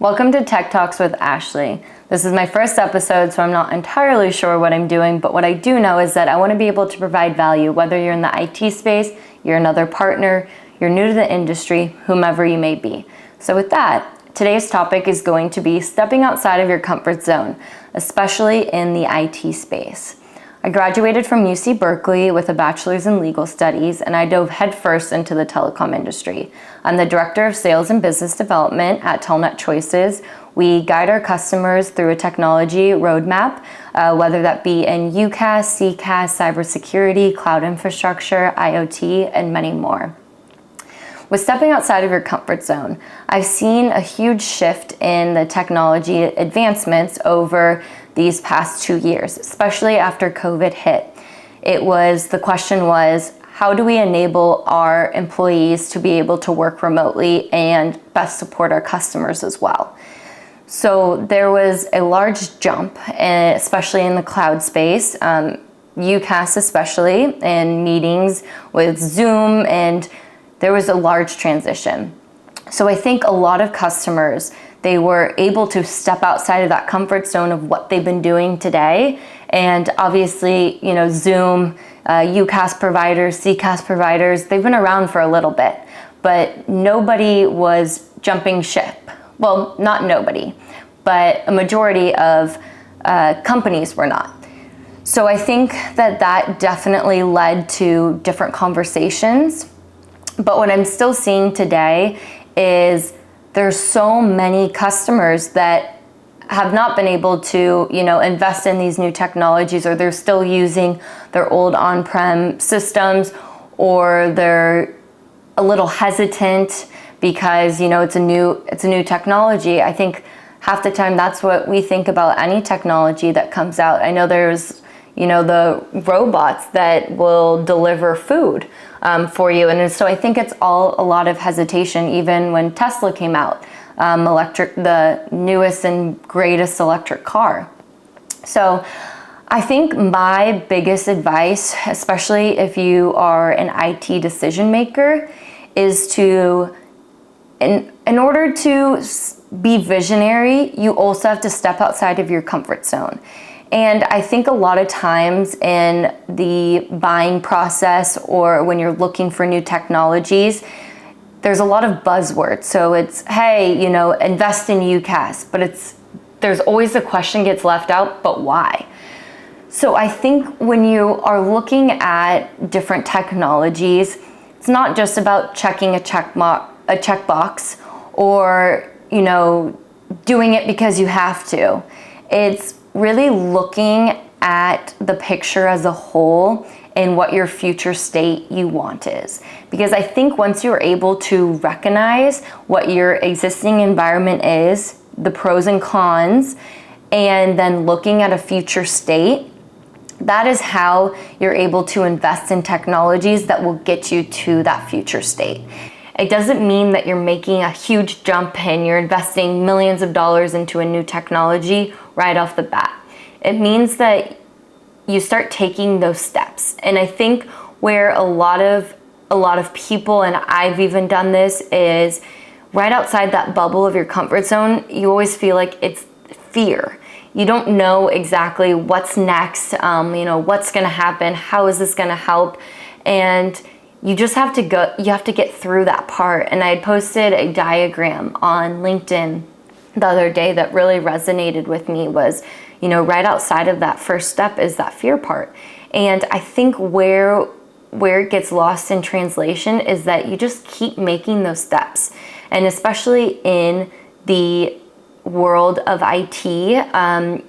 Welcome to Tech Talks with Ashley. This is my first episode, so I'm not entirely sure what I'm doing, but what I do know is that I want to be able to provide value, whether you're in the IT space, you're another partner, you're new to the industry, whomever you may be. So with that, today's topic is going to be stepping outside of your comfort zone, especially in the IT space. I graduated from UC Berkeley with a bachelor's in legal studies, and I dove headfirst into the telecom industry. I'm the director of sales and business development at TelNet Choices. We guide our customers through a technology roadmap, whether that be in UCaaS, CCaaS, cybersecurity, cloud infrastructure, IoT, and many more. With stepping outside of your comfort zone, I've seen a huge shift in the technology advancements over these past 2 years, especially after COVID hit. The question was, how do we enable our employees to be able to work remotely and best support our customers as well? So there was a large jump, especially in the cloud space, UCaaS especially, and meetings with Zoom, and there was a large transition. So I think a lot of customers, they were able to step outside of that comfort zone of what they've been doing today. And obviously, Zoom, UCaaS providers, CCaaS providers, they've been around for a little bit, but nobody was jumping ship. Well, not nobody, but a majority of companies were not. So I think that definitely led to different conversations. But what I'm still seeing today is there's so many customers that have not been able to, invest in these new technologies, or they're still using their old on-prem systems, or they're a little hesitant because, it's a new technology. I think half the time that's what we think about any technology that comes out. I know there's, the robots that will deliver food for you. And so I think it's all a lot of hesitation, even when Tesla came out, the newest and greatest electric car. So I think my biggest advice, especially if you are an IT decision maker, is to, in order to be visionary, you also have to step outside of your comfort zone. And I think a lot of times in the buying process or when you're looking for new technologies, there's a lot of buzzwords. So it's, hey, invest in UCaaS, but there's always the question gets left out, but why? So I think when you are looking at different technologies, it's not just about checking a checkbox or, doing it because you have to. It's really looking at the picture as a whole and what your future state you want is. Because I think once you're able to recognize what your existing environment is, the pros and cons, and then looking at a future state, that is how you're able to invest in technologies that will get you to that future state. It doesn't mean that you're making a huge jump and you're investing millions of dollars into a new technology right off the bat. It means that you start taking those steps. And I think where a lot of people, and I've even done this, is right outside that bubble of your comfort zone, you always feel like it's fear. You don't know exactly what's next, what's gonna happen, how is this gonna help, and you just have to get through that part. And I had posted a diagram on LinkedIn the other day that really resonated with me was, right outside of that first step is that fear part. And I think where it gets lost in translation is that you just keep making those steps. And especially in the world of IT, I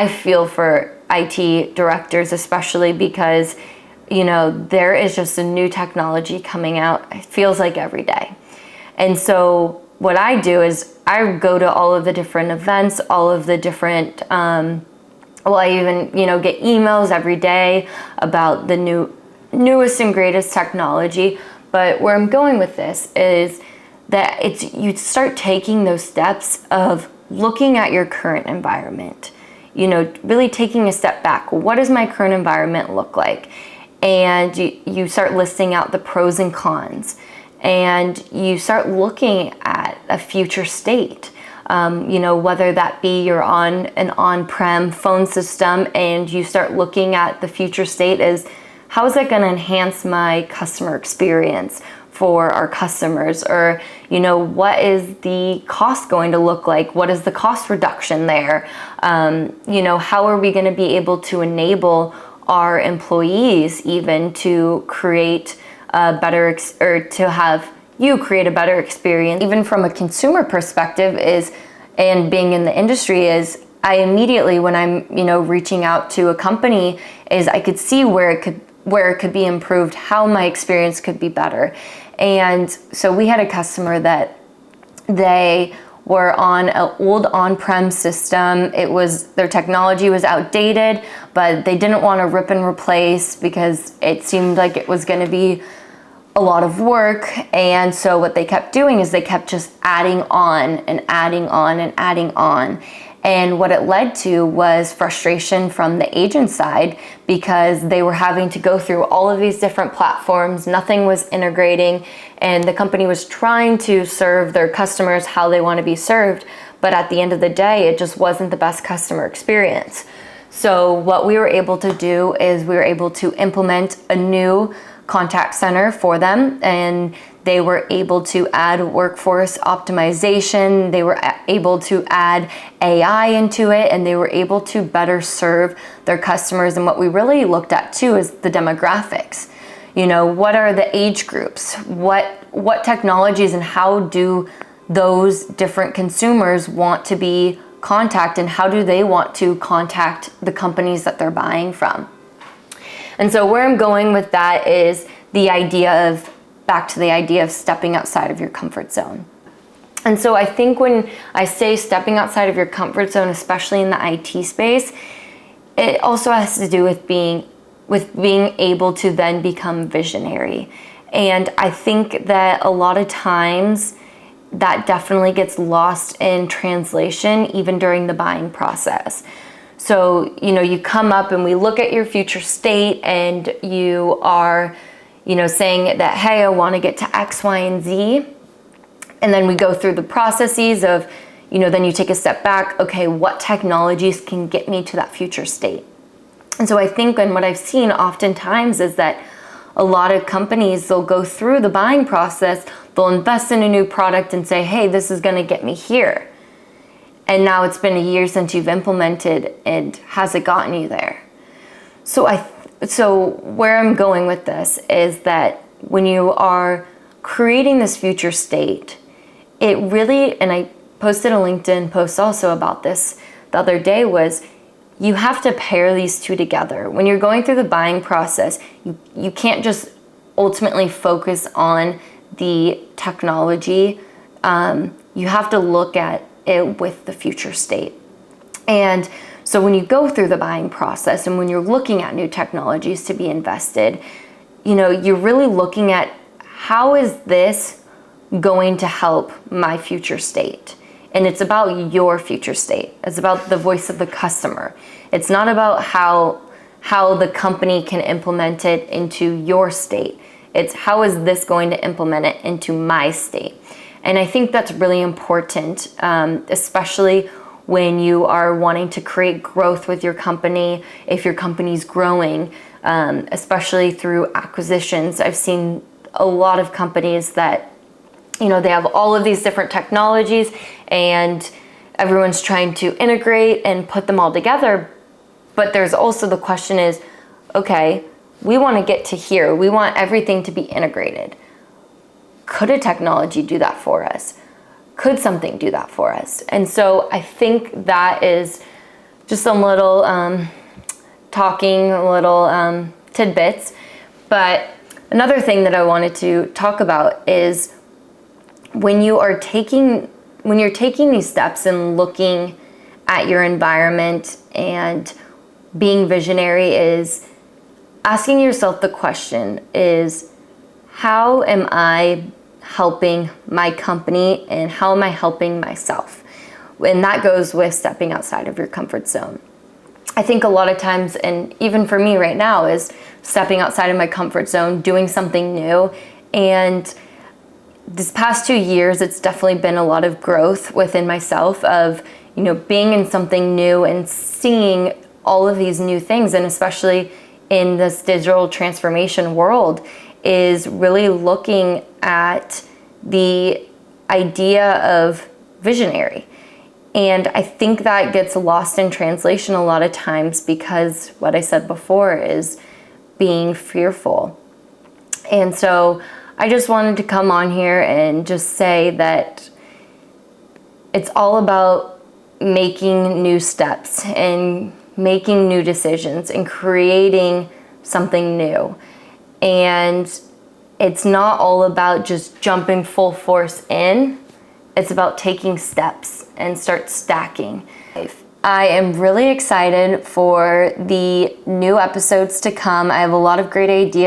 feel for IT directors, especially because there is just a new technology coming out, it feels like every day. And so what I do is I go to all of the different events, all of the different, I even, get emails every day about the newest and greatest technology. But where I'm going with this is that you start taking those steps of looking at your current environment, really taking a step back. What does my current environment look like? And you start listing out the pros and cons. and you start looking at a future state. Whether that be you're on an on-prem phone system and you start looking at the future state as how is that going to enhance my customer experience for our customers, or what is the cost going to look like? What is the cost reduction there? How are we going to be able to enable our employees even to create a better to have you create a better experience? Even from a consumer perspective and being in the industry I immediately, when I'm reaching out to a company, I could see where it could be improved, how my experience could be better. And so we had a customer that they were on an old on-prem system. Their technology was outdated, but they didn't want to rip and replace because it seemed like it was going to be a lot of work. And so what they kept doing is they kept just adding on and adding on and adding on. And what it led to was frustration from the agent side because they were having to go through all of these different platforms. Nothing was integrating, and the company was trying to serve their customers how they want to be served. But at the end of the day, it just wasn't the best customer experience. So what we were able to do is we were able to implement a new contact center for them, and they were able to add workforce optimization. They were able to add AI into it, and they were able to better serve their customers. And what we really looked at too is the demographics. What are the age groups? What technologies and how do those different consumers want to be contacted, and how do they want to contact the companies that they're buying from? And so where I'm going with that is back to the idea of stepping outside of your comfort zone. And so I think when I say stepping outside of your comfort zone, especially in the IT space, it also has to do with being able to then become visionary. And I think that a lot of times that definitely gets lost in translation, even during the buying process. So, you come up and we look at your future state and you are, saying that, hey, I want to get to X, Y, and Z. And then we go through the processes of, then you take a step back. Okay, what technologies can get me to that future state? And so I think, and what I've seen oftentimes is that a lot of companies, they'll go through the buying process, they'll invest in a new product and say, hey, this is going to get me here. And now it's been a year since you've implemented, and has it gotten you there? So where I'm going with this is that when you are creating this future state, it really, and I posted a LinkedIn post also about this the other day, was you have to pair these two together. When you're going through the buying process, you can't just ultimately focus on the technology. You have to look at it with the future state. And so when you go through the buying process and when you're looking at new technologies to be invested, you're really looking at how is this going to help my future state? And it's about your future state. It's about the voice of the customer. It's not about how the company can implement it into your state. It's how is this going to implement it into my state? And I think that's really important, especially when you are wanting to create growth with your company, if your company's growing, especially through acquisitions. I've seen a lot of companies that, they have all of these different technologies and everyone's trying to integrate and put them all together. But there's also the question is, okay, we want to get to here. We want everything to be integrated. Could a technology do that for us? Could something do that for us? And so I think that is just some little tidbits. But another thing that I wanted to talk about is when you're taking these steps and looking at your environment and being visionary, is asking yourself the question is, how am I helping my company and how am I helping myself? And that goes with stepping outside of your comfort zone. I think a lot of times, and even for me right now, is stepping outside of my comfort zone, doing something new. And this past 2 years, it's definitely been a lot of growth within myself of, being in something new and seeing all of these new things, and especially in this digital transformation world, is really looking at the idea of visionary. And I think that gets lost in translation a lot of times because what I said before is being fearful. And so I just wanted to come on here and just say that it's all about making new steps and making new decisions and creating something new. And it's not all about just jumping full force in. It's about taking steps and start stacking. I am really excited for the new episodes to come. I have a lot of great ideas.